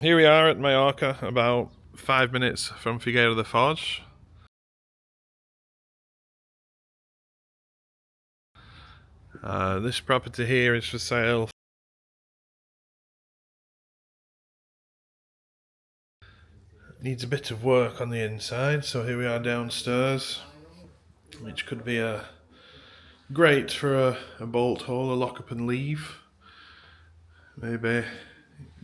Here we are at Maiorca, about 5 minutes from Figueira da Foz. This property here is for sale. Needs a bit of work on the inside, so here we are downstairs, which could be great for a bolt hole, a lock up and leave. Maybe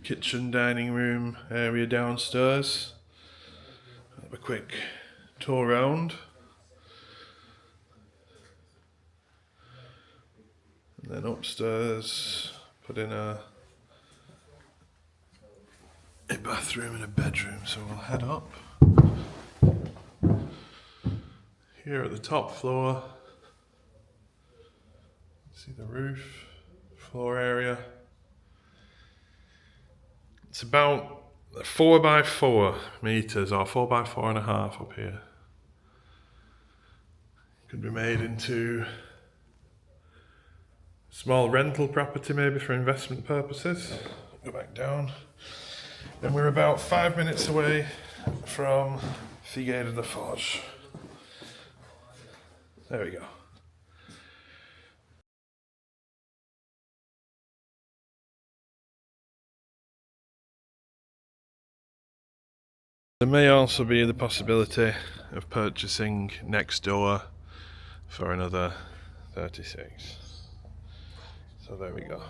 kitchen, dining room area downstairs. Have a quick tour around. And then upstairs, put in a bathroom and a bedroom, so we'll head up. Here at the top floor, see the roof, floor area. It's about 4 by 4 meters, or 4 by 4.5 up here. Could be made into small rental property, maybe for investment purposes. Go back down. And we're about 5 minutes away from Figueira da Foz. There we go. There may also be the possibility of purchasing next door for another 36. So there we go.